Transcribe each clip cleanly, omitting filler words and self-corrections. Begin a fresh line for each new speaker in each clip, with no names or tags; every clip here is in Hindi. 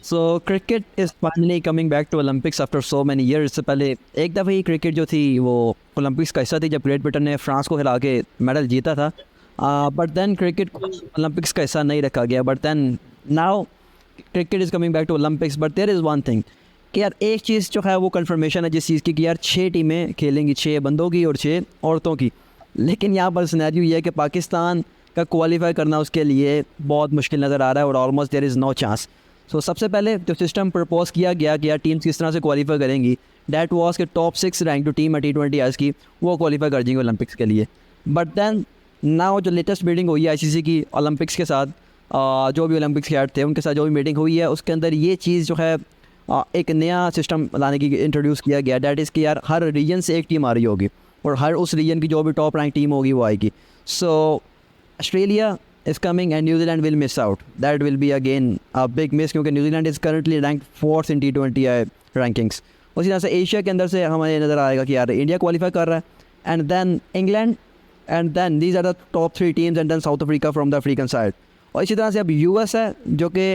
So cricket is finally coming back to Olympics after so many year. इससे पहले एक दफ़ा ही क्रिकेट जो थी वो ओलंपिक्स का हिस्सा थी जब ग्रेट ब्रिटेन ने फ्रांस को हिला के मेडल जीता था। बट देन क्रिकेट को ओलंपिक्स का हिस्सा नहीं रखा गया। But then now cricket is coming back to Olympics. But there is one thing कि यार एक चीज़ जो है वो कन्फर्मेशन है जिस चीज़ की कि यार 6 टीमें खेलेंगी, 6 बंदों की और 6 औरतों की। लेकिन यहाँ पर सिनेरियो ये है कि पाकिस्तान का क्वालिफाई करना उसके लिए बहुत मुश्किल नज़र आ रहा है और almost there is no chance. So सबसे पहले जो सिस्टम प्रपोज किया गया कि यार टीम्स किस तरह से क्वालिफाई करेंगी, डैट वॉज के टॉप 6 रैंक जो टीम है T20 आज की वो क्वालिफाई कर जाएंगे ओलंपिक्स के लिए। बट देन नाउ जो लेटेस्ट मीटिंग हुई है ICC की ओलंपिक्स के साथ, जो भी ओलंपिक्स के हेड थे उनके साथ जो भी मीटिंग हुई है उसके अंदर ये चीज़ जो है एक नया सिस्टम लाने की इंट्रोड्यूस किया गया। डैट इज़ कि यार हर रीजन से एक टीम आ रही होगी और हर उस रीजन की जो भी टॉप रैंक टीम होगी वो आएगी। So Australia is coming and New Zealand will miss out. That will be again a big miss क्योंकि New Zealand is currently ranked 4th in T20 rankings। उसी तरह से एशिया के अंदर से हमें नज़र आएगा कि यार इंडिया क्वालिफाई कर रहा है and then England and then these are the top 3 teams and then South Africa from the African side. और इसी तरह से अब US है जो कि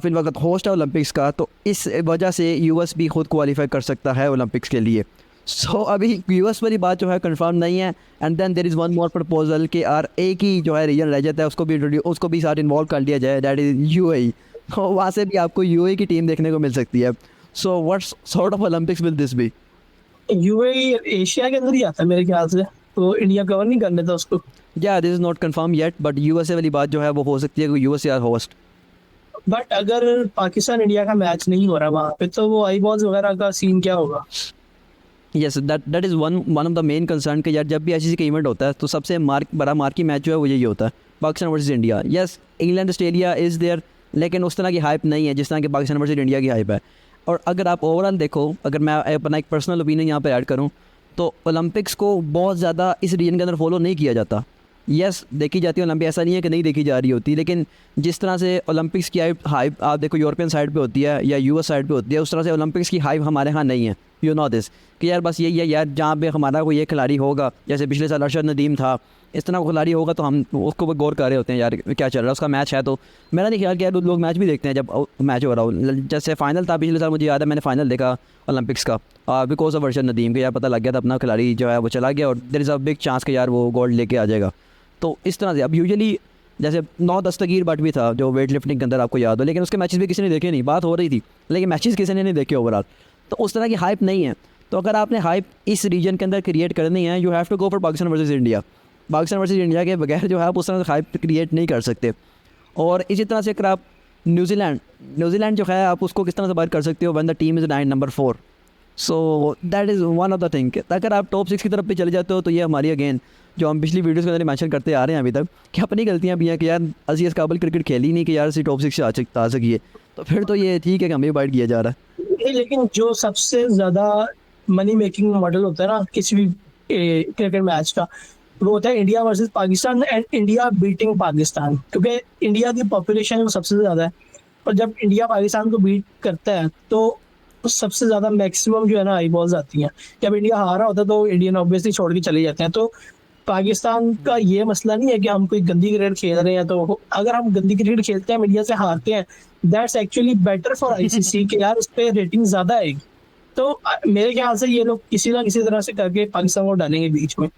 फिल वक्त होस्ट है ओलंपिक्स का, तो इस वजह से US भी खुद क्वालिफाई कर सकता है ओलंपिक्स के लिए। सो अभी US वाली बात जो है कंफर्म नहीं है। And then there is one more proposal कि यार एक ही जो है रीजन रह जाता है उसको भी साथ इन्वॉल्व कर लिया जाए, दैट इज़ UAE। तो वहाँ से भी आपको UAE की टीम देखने को मिल सकती है। So what sort of Olympics will this be?
UAE Asia के अंदर ही आता है मेरे ख्याल से, तो इंडिया कवर नहीं कर लेता उसको।
या this is not confirm yet, but USA वाली बात जो है वो हो सकती है कि US आर होस्ट।
बट अगर पाकिस्तान इंडिया का मैच नहीं हो रहा वहाँ पे तो वो आई बॉल्स वगैरह का सीन क्या होगा?
Yes, that is one of the main concern कि यार जब भी ICC का इवेंट होता है तो सबसे बड़ा मार्की मैच जो है वो यही होता है, Pakistan versus India. Yes, England Australia is there, लेकिन उस तरह की हाइप नहीं है जिस तरह की पाकिस्तान वर्सेस इंडिया की हाइप है। और अगर आप ओवरऑल देखो, अगर मैं अपना एक पर्सनल ओपिनियन यहाँ पे ऐड करूँ तो ओलंपिक्स को बहुत ज़्यादा इस रीजन के अंदर फॉलो नहीं किया जाता। यस, देखी जाती है ओलंपिक, ऐसा नहीं है कि नहीं देखी जा रही होती, लेकिन जिस तरह से ओलंपिक्स की हाइप आप देखो यूरोपियन साइड पे होती है या US साइड पे होती है, उस तरह से ओलंपिक्स की हाइप हमारे यहाँ नहीं है। यू नो दिस कि यार बस यही है यार, जहाँ पे हमारा कोई ये खिलाड़ी होगा, जैसे पिछले साल अरशद नदीम था, इस तरह का खिलाड़ी होगा तो हम उसको गौर कर रहे होते हैं यार क्या चल रहा है, उसका मैच है। तो मेरा नहीं ख्याल कि यार लोग मैच भी देखते हैं जब मैच हो रहा हो। जैसे फाइनल था पिछले साल, मुझे याद है मैंने फाइनल देखा ओलंपिक्स का बिकॉज ऑफ अरशद नदीम के, यार पता लग गया था अपना खिलाड़ी जो है वो चला गया और there is a big chance कि यार वो गोल्ड लेके आ जाएगा। तो इस तरह से अब यूजुअली जैसे 9 दस्तगीर बट भी था जो वेट लिफ्टिंग के अंदर आपको याद हो, लेकिन उसके मैचेस भी किसी ने देखे नहीं, बात हो रही थी लेकिन मैचेस किसी ने नहीं देखे ओवरऑल। तो उस तरह की हाइप नहीं है। तो अगर आपने हाइप इस रीजन के अंदर क्रिएट करनी है, you have to go for Pakistan versus India. Pakistan versus India के बगैर जो है आप उस तरह से हाइप क्रिएट नहीं कर सकते। और इसी तरह से अगर आप न्यूजीलैंड जो है आप उसको किस तरह से बाहर कर सकते हो when the team is rank number 4। So that is one of the thing. अगर आप टॉप 6 की तरफ पे चले जाते हो तो ये हमारी अगेन जो हम पिछली वीडियोस के अंदर मेंशन करते आ रहे हैं अभी तक कि अपनी गलतियां भी हैं कि यार असी इस काबिल क्रिकेट खेली नहीं कि यार असी टॉप 6 से आ सकिए। तो फिर तो ये ठीक है कि हमें बाइट किया जा रहा है।
लेकिन जो सबसे ज़्यादा मनी मेकिंग मॉडल होता है ना किसी भी क्रिकेट मैच का, वो होता है India versus Pakistan and India beating Pakistan, क्योंकि इंडिया की पॉपुलेशन वो सबसे ज़्यादा है और जब इंडिया पाकिस्तान को बीट करता है तो सबसे ज़्यादा मैक्सिमम जो है ना आई बॉल्स आती हैं। जब इंडिया हारा होता है तो इंडियन ऑब्वियसली छोड़ के चले जाते हैं। तो पाकिस्तान का ये मसला नहीं है कि हम कोई गंदी क्रिकेट खेल रहे हैं, तो अगर हम गंदी क्रिकेट खेलते हैं इंडिया से हारते हैं, that's actually better for ICC कि यार उस पर रेटिंग ज़्यादा आएगी। तो मेरे ख्याल से ये लोग किसी ना किसी तरह से करके पाकिस्तान को डालेंगे बीच में।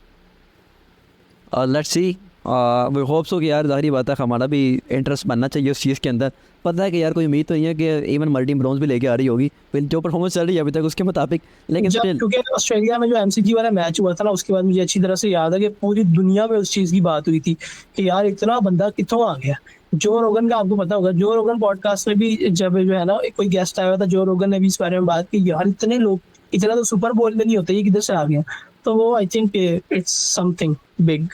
Let's see, we hope so कि यार ज़ाहिर बात है हमारा भी इंटरेस्ट बनना चाहिए उस चीज़ के अंदर। पता है कि यार कोई उम्मीद तो नहीं है कि इवन मल्टी ब्रॉन्ज भी लेके आ रही होगी जो परफॉर्मेंस चल रही है अभी तक उसके मुताबिक, लेकिन स्टिल
क्योंकि ऑस्ट्रेलिया में जो MCG वाला मैच हुआ था ना, उसके बाद मुझे अच्छी तरह से याद है कि पूरी दुनिया में उस चीज़ की बात हुई थी कि यार इतना बंदा कितों आ गया। जो रोगन का आपको पता होगा, जो रोगन पॉडकास्ट में भी जब जो है ना कोई गेस्ट आया था, जो रोगन ने भी इस बारे में बात की यार इतने लोग, इतना तो सुपर बोल में नहीं होता, ये किधर से आ गया। तो वो I think it's something big.